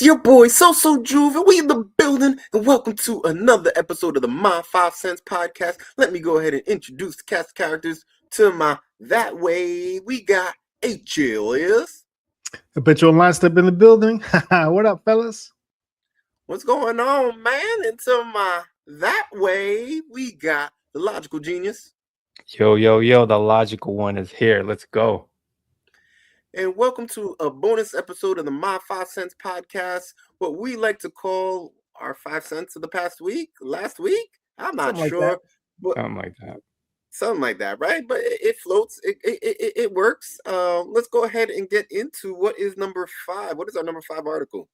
your boy So Juve, we in the building, and welcome to another episode of the My 5 Cents podcast. Let me go ahead and introduce the cast of characters to my that way. We got Alias. Habitual line step in the building. What up, fellas? What's going on, man? And to my that way, we got the Logical Genius. Yo, the logical one is here. Let's go. And welcome to a bonus episode of the My 5 Cents podcast, what we like to call our 5 cents of the past week, last week. I'm not sure. Something like that, right? But it floats. It works. Let's go ahead and get into what is number 5. What is our number 5 article?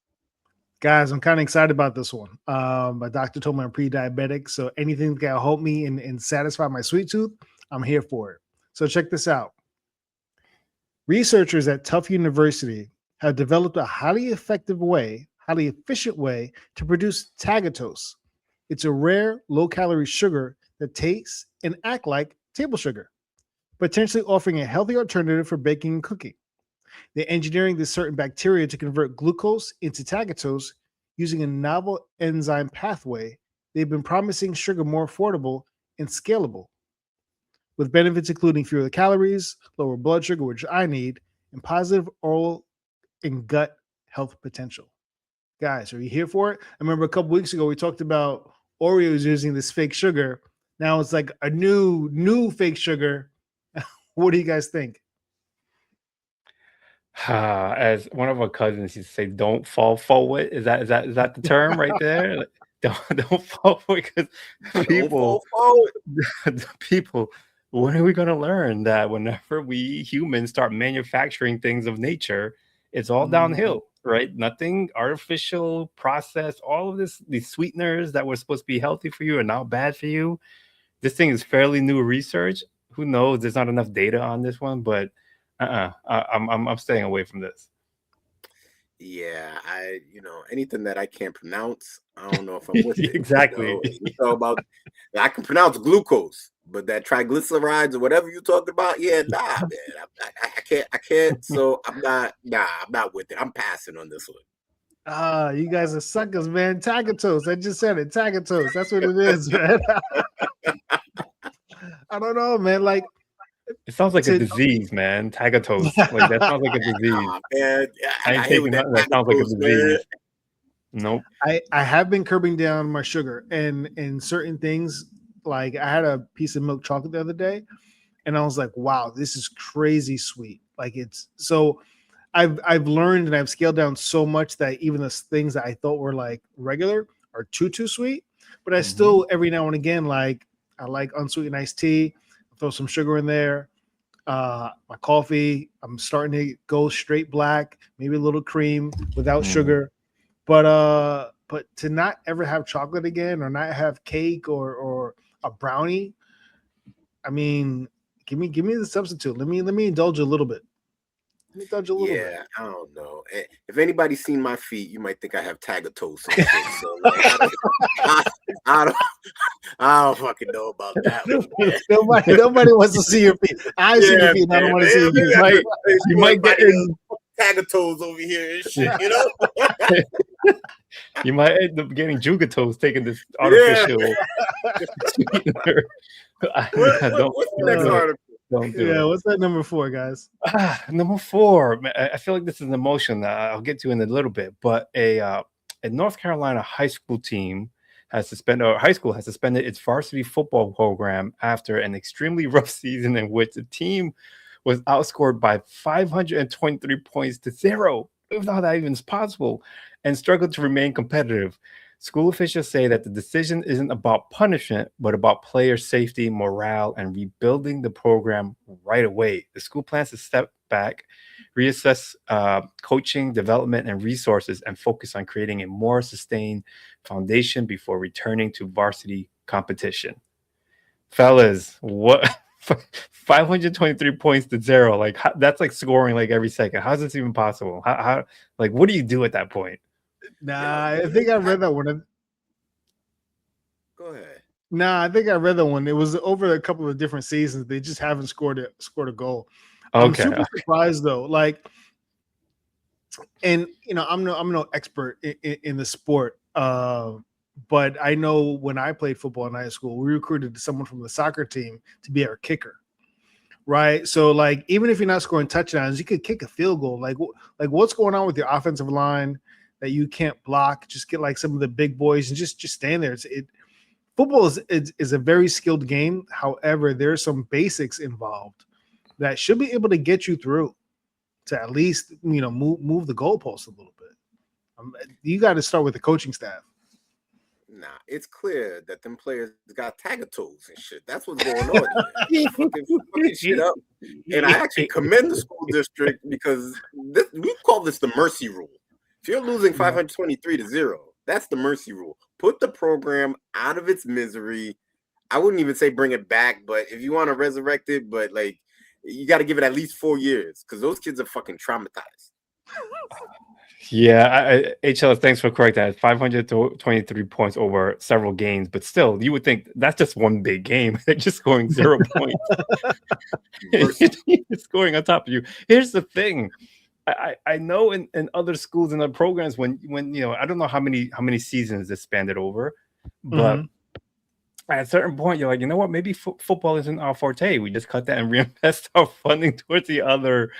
Guys, I'm kind of excited about this one. My doctor told me I'm pre-diabetic, so anything that can help me and satisfy my sweet tooth, I'm here for it. So check this out. Researchers at Tufts University have developed a highly efficient way to produce tagatose. It's a rare, low-calorie sugar that tastes and acts like table sugar, potentially offering a healthy alternative for baking and cooking. They're engineering this certain bacteria to convert glucose into tagatose using a novel enzyme pathway. They've been promising sugar more affordable and scalable, with benefits including fewer calories, lower blood sugar, which I need, and positive oral and gut health potential. Guys, are you here for it? I remember a couple weeks ago we talked about Oreos using this fake sugar. Now it's like a new fake sugar. What do you guys think? As one of our cousins used to say, "Don't fall forward." Is that the term right there? Like, don't fall forward, because people. When are we going to learn that whenever we humans start manufacturing things of nature, it's all downhill, right? Nothing artificial, processed, all of these sweeteners that were supposed to be healthy for you are now bad for you. This thing is fairly new research. Who knows? There's not enough data on this one, but I'm staying away from this. Yeah, anything that I can't pronounce, I don't know if I'm with it. Exactly. I can pronounce glucose, but that triglycerides or whatever you talked about, man, I can't. So I'm not with it. I'm passing on this one. You guys are suckers, man. Tagatose. I just said it. Tagatose. That's what it is, man. I don't know, man. Like, it sounds like a disease, man. Tagatose. Like, that sounds like a disease. Man. I ain't taking that. That sounds like a disease. Nope. I have been curbing down my sugar and certain things. Like, I had a piece of milk chocolate the other day, and I was like, wow, this is crazy sweet. Like, it's so I've learned and I've scaled down so much that even the things that I thought were like regular are too sweet. But I still every now and again, like, I like unsweetened iced tea. Throw some sugar in there. My coffee, I'm starting to go straight black, maybe a little cream without sugar. But to not ever have chocolate again, or not have cake or a brownie, I mean, give me the substitute. Let me indulge a little bit. Yeah, I don't know. If anybody's seen my feet, you might think I have tagatose. So, like, I don't fucking know about that. Nobody wants to see your feet. I see your feet. I don't want to see your feet. You might get tagatose over here and shit, you know? You might end up getting jugatose taking this artificial. What's the next article? What's that number 4, guys? Number 4. I feel like this is an emotion that I'll get to in a little bit. But a North Carolina high school has suspended its varsity football program after an extremely rough season in which the team was outscored by 523 points to 0. I don't know how that even is possible, and struggled to remain competitive. School officials say that the decision isn't about punishment, but about player safety, morale, and rebuilding the program right away. The school plans to step back, reassess coaching, development, and resources, and focus on creating a more sustained foundation before returning to varsity competition. Fellas, what? 523 points to 0. Like, that's like scoring like every second. How's this even possible? How like, what do you do at that point? Nah, I think I read that one. Go ahead. Nah, I think I read that one. It was over a couple of different seasons. They just haven't scored a goal. Okay. I'm super surprised though. Like, And I'm no expert in the sport, but I know when I played football in high school, we recruited someone from the soccer team to be our kicker. Right. So like, even if you're not scoring touchdowns, you could kick a field goal. Like what's going on with your offensive line that you can't block? Just get like some of the big boys and just stand there. Football is a very skilled game. However, there's some basics involved that should be able to get you through to at least, move the goalpost a little bit. You got to start with the coaching staff. Nah, it's clear that them players got tagatos and shit. That's what's going on here. fucking shit up. And I actually commend the school district because we call this the mercy rule. If you're losing 523-0, that's the mercy rule. Put the program out of its misery. I wouldn't even say bring it back, but if you want to resurrect it, but like you got to give it at least 4 years because those kids are fucking traumatized. Yeah, HLS, thanks for correcting that. 523 points over several games, but still, you would think that's just one big game. They're just scoring 0 points. It's scoring on top of you. Here's the thing. I know in other schools and other programs when I don't know how many seasons this spanned over, but at a certain point you're like, you know what, maybe football isn't our forte. We just cut that and reinvest our funding towards the other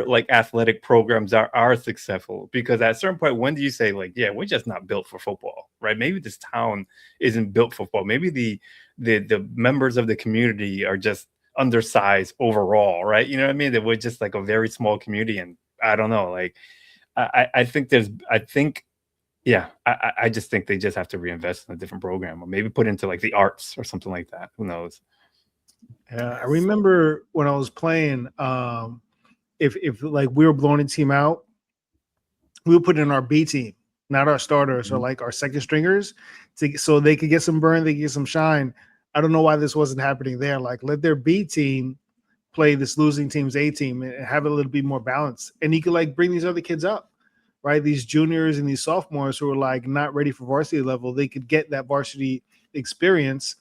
like athletic programs that are successful. Because at a certain point, when do you say like, yeah, we're just not built for football, right? Maybe this town isn't built for football. Maybe the members of the community are just undersized overall, right? You know what I mean? That we're just like a very small community, and I don't know. Like, I just think they just have to reinvest in a different program, or maybe put into like the arts or something like that. Who knows? Yeah, I remember when I was playing. If like we were blowing a team out, we would put in our B team, not our starters or like our second stringers, so they could get some burn, they could get some shine. I don't know why this wasn't happening there. Like, let their B team play this losing team's A team and have it a little bit more balanced. And you could like bring these other kids up, right? These juniors and these sophomores who are like not ready for varsity level, they could get that varsity experience.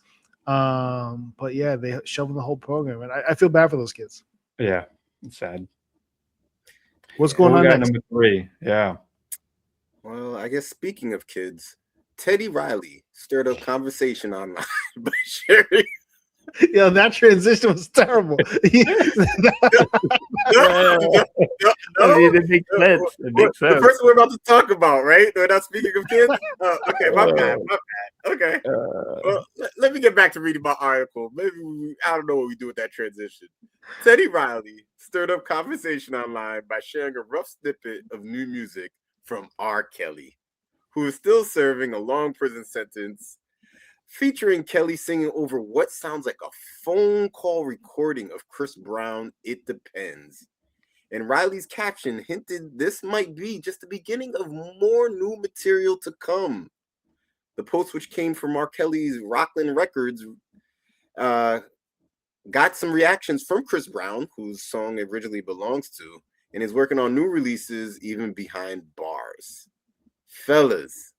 But yeah, they shoving the whole program, and I feel bad for those kids. Yeah, it's sad. What's going on next? Number 3. Yeah. Well, I guess speaking of kids, Teddy Riley stirred up conversation online by sharing. Yeah, that transition was terrible. It makes sense. The person we're about to talk about, right? We're not speaking of kids. Okay, my bad. Okay. Well, let me get back to reading my article. Maybe I don't know what we do with that transition. Teddy Riley stirred up conversation online by sharing a rough snippet of new music from R. Kelly, who is still serving a long prison sentence, featuring Kelly singing over what sounds like a phone call recording of Chris Brown, "It Depends." And Riley's caption hinted this might be just the beginning of more new material to come. The post, which came from R. Kelly's Rockland Records, got some reactions from Chris Brown, whose song it originally belongs to, and is working on new releases even behind bars. Fellas,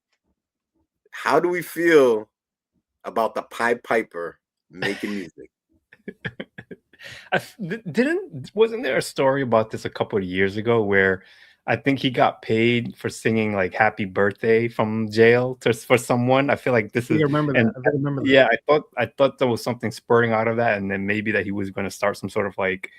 how do we feel about the Pied Piper making music? Wasn't there a story about this a couple of years ago where I think he got paid for singing like "Happy Birthday" from jail for someone? I feel like this is. I remember that. Yeah, I thought there was something spurring out of that, and then maybe that he was going to start some sort of like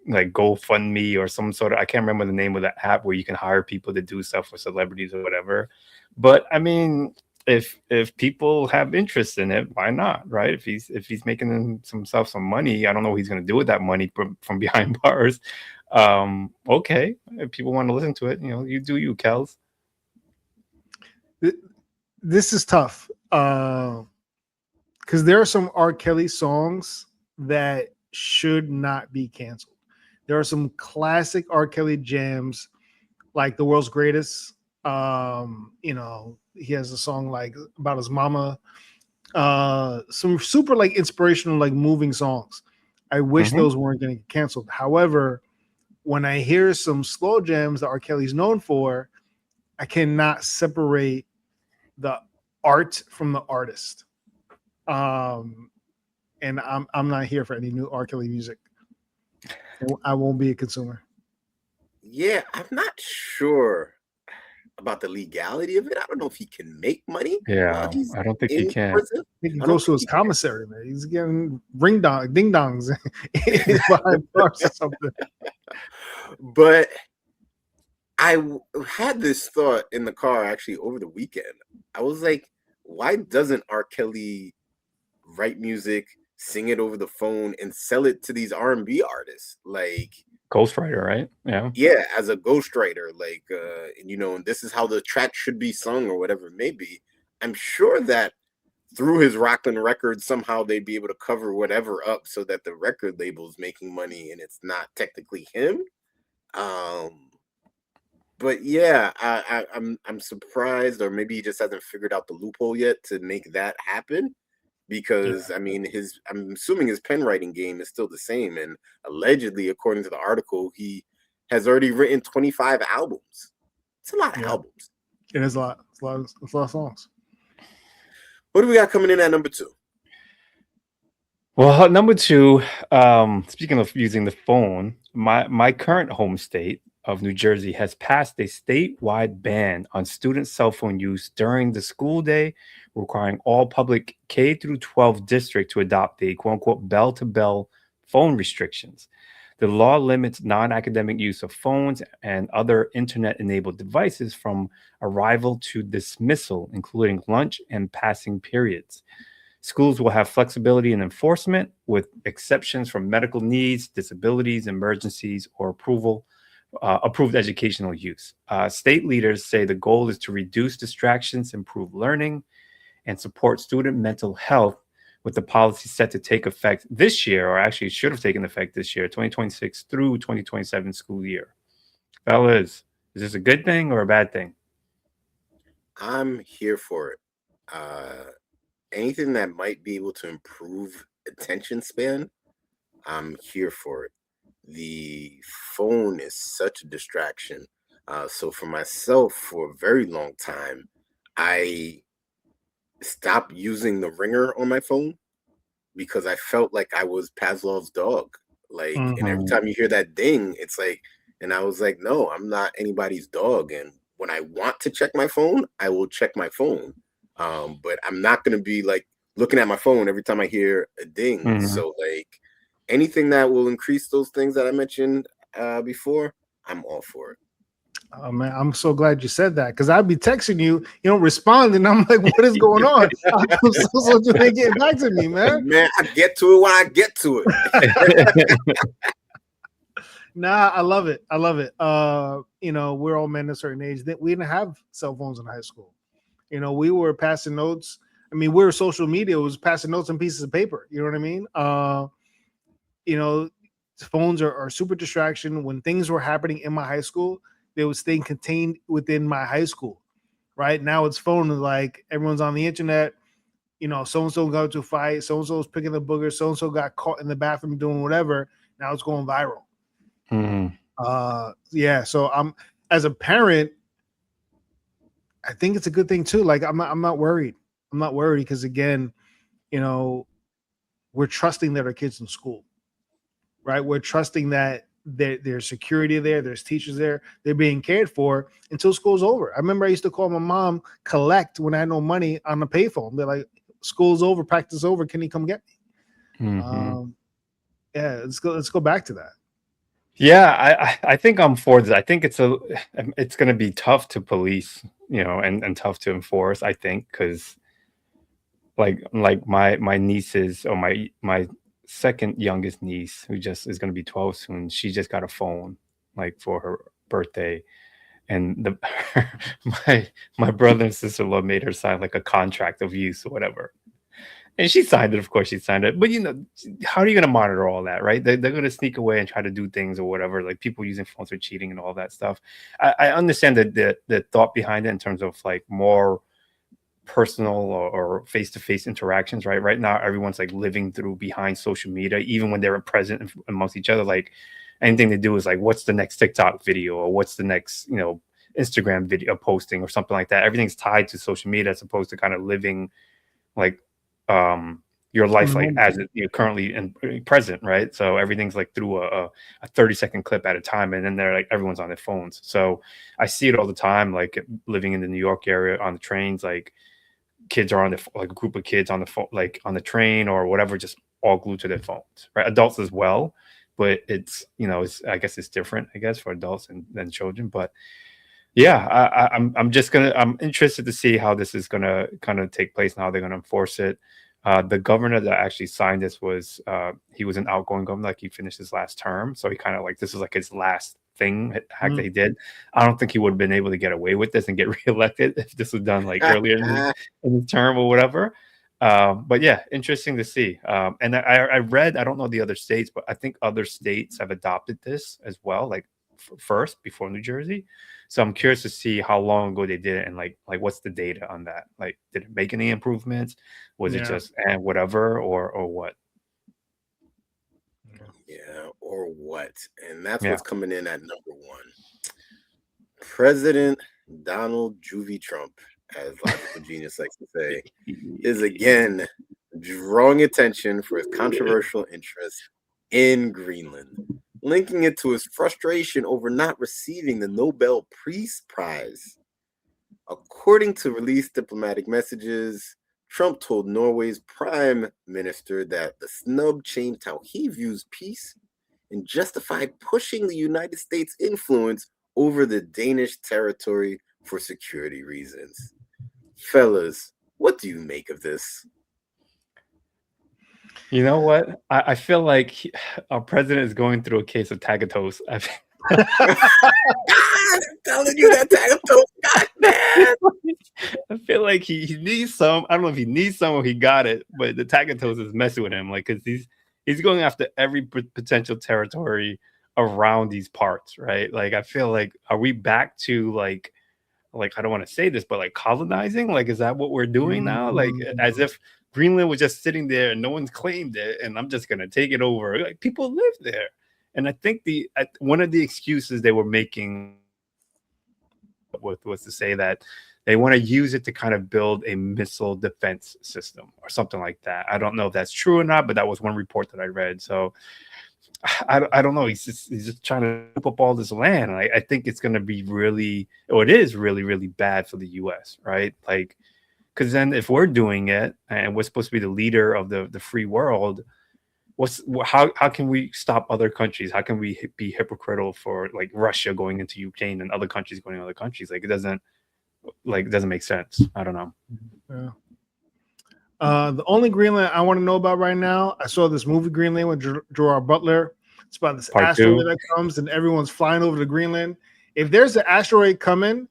GoFundMe or some sort of, I can't remember the name of that app where you can hire people to do stuff for celebrities or whatever. But I mean, if people have interest in it, why not, right? If he's making himself some money, I don't know what he's going to do with that money from behind bars. Okay, if people want to listen to it, you do you, Kels. This is tough because there are some R. Kelly songs that should not be canceled. There are some classic R. Kelly jams, like "The World's Greatest." He has a song like about his mama. Some super like inspirational, like moving songs. I wish those weren't going to get canceled. However, when I hear some slow jams that R. Kelly's known for, I cannot separate the art from the artist. And I'm not here for any new R. Kelly music. I won't be a consumer. Yeah, I'm not sure about the legality of it. I don't know if he can make money while Yeah, he's I don't think he in can. prison. I think he I don't goes to think his he can. commissary, man. He's getting ding dongs behind bars or something. But had this thought in the car actually over the weekend. I was like, why doesn't R. Kelly write music, sing it over the phone, and sell it to these R&B artists? Like, Ghostwriter, right? Yeah. yeah, as a ghostwriter, like, and this is how the track should be sung or whatever it may be. I'm sure that through his Rockland records, somehow they'd be able to cover whatever up so that the record label's making money and it's not technically him. Um, but yeah, I'm surprised, or maybe he just hasn't figured out the loophole yet to make that happen. Because I mean, I'm assuming his pen writing game is still the same, and allegedly, according to the article, he has already written 25 albums. It's a lot of Yeah, albums. it is a lot. It's a lot of songs. What do we got coming in at number 2? Well, number 2, speaking of using the phone, my current home state of New Jersey has passed a statewide ban on student cell phone use during the school day, requiring all public K through 12 district to adopt the quote unquote bell to bell phone restrictions. The law limits non-academic use of phones and other internet-enabled devices from arrival to dismissal, including lunch and passing periods. Schools will have flexibility in enforcement with exceptions from medical needs, disabilities, emergencies, or approved educational use. State leaders say the goal is to reduce distractions, improve learning, and support student mental health, with the policy set to take effect this year, or actually should have taken effect this year, 2026 through 2027 school year. Fellas, is this a good thing or a bad thing? I'm here for it. Anything that might be able to improve attention span, I'm here for it. The phone is such a distraction. So for myself, for a very long time, I stopped using the ringer on my phone because I felt like I was Pavlov's dog. Like, and every Mhm. time you hear that ding, it's like, and I was like, no, I'm not anybody's dog. And when I want to check my phone, I will check my phone. But I'm not gonna be like looking at my phone every time I hear a ding. Mhm. So like anything that will increase those things that I mentioned before, I'm all for it. Oh man, I'm so glad you said that because I'd be texting you, you don't respond, and I'm like, what is going on? I'm so they getting back to me, man. Man, I get to it when I get to it. Nah, I love it. I love it. We're all men at a certain age. That we didn't have cell phones in high school. We were passing notes. I mean, we were social media was passing notes on pieces of paper. You know what I mean? You know, phones are super distraction. When things were happening in my high school, they was staying contained within my high school. Right now, it's phone like everyone's on the internet. So and so got into a fight. So and so's picking the booger. So and so got caught in the bathroom doing whatever. Now it's going viral. Mhm. Yeah. So I'm as a parent, I think it's a good thing too. Like I'm not worried. I'm not worried because again, you know, we're trusting that our kids in school, right? We're trusting that there's security there, there's teachers there, they're being cared for until school's over. I remember I used to call my mom collect when I had no money on the payphone. They're like, "School's over, practice over. Can you come get me?" Mhm. Yeah, let's go back to that. Yeah, I think I'm for this. I think it's going to be tough to police, and tough to enforce. I think because like my nieces, or my second youngest niece, who just is going to be 12 soon, she just got a phone like for her birthday, and the my brother and sister-in-law made her sign like a contract of use or whatever. And she signed it, of course she signed it. But how are you gonna monitor all that, right? They're gonna sneak away and try to do things or whatever, like people using phones for cheating and all that stuff. I understand the thought behind it in terms of like more personal or face-to-face interactions, right? Right now, everyone's like living through behind social media, even when they're present amongst each other. Like anything they do is like, what's the next TikTok video, or what's the next, Instagram video posting or something like that. Everything's tied to social media as opposed to kind of living like your life like Mhm. as it currently and present, right? So everything's like through a 30-second clip at a time, and then they're like everyone's on their phones. So I see it all the time, like living in the New York area on the trains, like kids are on the like a group of kids on the phone, like on the train or whatever, just all glued to their phones, right? Adults as well, but it's it's I guess it's different, I guess, for adults than children. But yeah, I'm interested to see how this is gonna kind of take place and how they're gonna enforce it. The governor that actually signed this was he was an outgoing governor, like he finished his last term, so he kind of like this was like his last hack that he did. I don't think he would have been able to get away with this and get reelected if this was done like earlier in the term or whatever. But yeah, interesting to see. And I read, I don't know the other states, but I think other states have adopted this as well, like first before New Jersey. So I'm curious to see how long ago they did it and like what's the data on that? Like, did it make any improvements? Was it Yeah. just whatever or what? Yeah, or what? And that's Yeah. what's coming in at number one. President Donald Juvie Trump, as Logical Genius likes to say, is again drawing attention for his controversial interest in Greenland, linking it to his frustration over not receiving the Nobel Peace Prize. According to released diplomatic messages, Trump told Norway's prime minister that the snub changed how he views peace and justified pushing the United States' influence over the Danish territory for security reasons. Fellas, what do you make of this? You know what? I feel like our president is going through a case of tagatose. I'm telling you that Tagatose got that. I feel like he needs some. I don't know if he needs some or he got it, but the tagatose is messing with him. Like, because he's going after every potential territory around these parts, right? Like, I feel like, are we back to like I don't want to say this, but like colonizing? Like, is that what we're doing now? Like, as if Greenland was just sitting there and no one's claimed it, and I'm just gonna take it over. Like, people live there, and I think one of the excuses they were making was to say that they want to use it to kind of build a missile defense system or something like that. I don't know if that's true or not, but that was one report that I read. So I don't know. He's just trying to scoop up all this land. And I think it's going to be really, or it is really, really bad for the U.S., right? Like, because then if we're doing it and we're supposed to be the leader of the free world, how can we stop other countries? How can we be hypocritical for like Russia going into Ukraine and other countries going into other countries? Like, it doesn't make sense. I don't know. Yeah. The only Greenland I want to know about right now, I saw this movie Greenland with Gerard Butler. It's about this Part asteroid two. that comes and everyone's flying over to Greenland. If there's an asteroid coming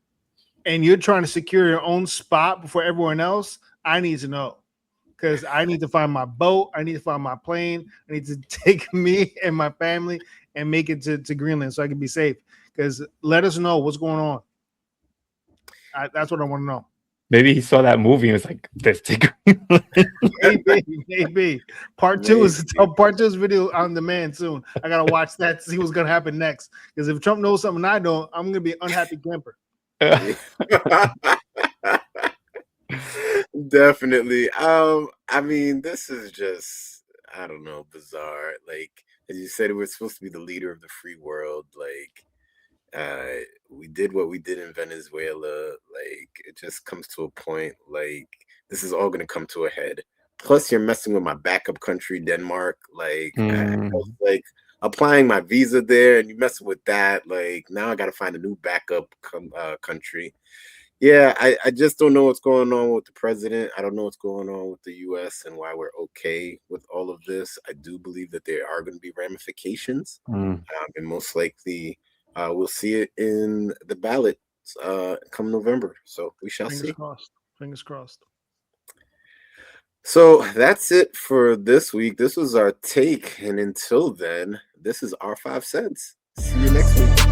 and you're trying to secure your own spot before everyone else, I need to know, because I need to find my boat. I need to find my plane. I need to take me and my family and make it to Greenland so I can be safe. Because let us know what's going on. That's what I want to know. Maybe he saw that movie and was like, "Let's take." Maybe. Part two is video on demand soon. I gotta watch that to see what's gonna happen next. Because if Trump knows something I don't, I'm gonna be an unhappy camper. Definitely. I mean, this is just, I don't know, bizarre. Like, as you said, we're supposed to be the leader of the free world. Like, we did what we did in Venezuela. Like, it just comes to a point, like, this is all going to come to a head. Plus, you're messing with my backup country, Denmark. Like, I was, like, applying my visa there, and you messing with that. Like, now I got to find a new backup country. Yeah, I just don't know what's going on with the president. I don't know what's going on with the U.S. and why we're okay with all of this. I do believe that there are going to be ramifications, and most likely we'll see it in the ballot come November. So we shall see. Fingers crossed. So that's it for this week. This was our take, and until then, this is our 5 cents. See you next week.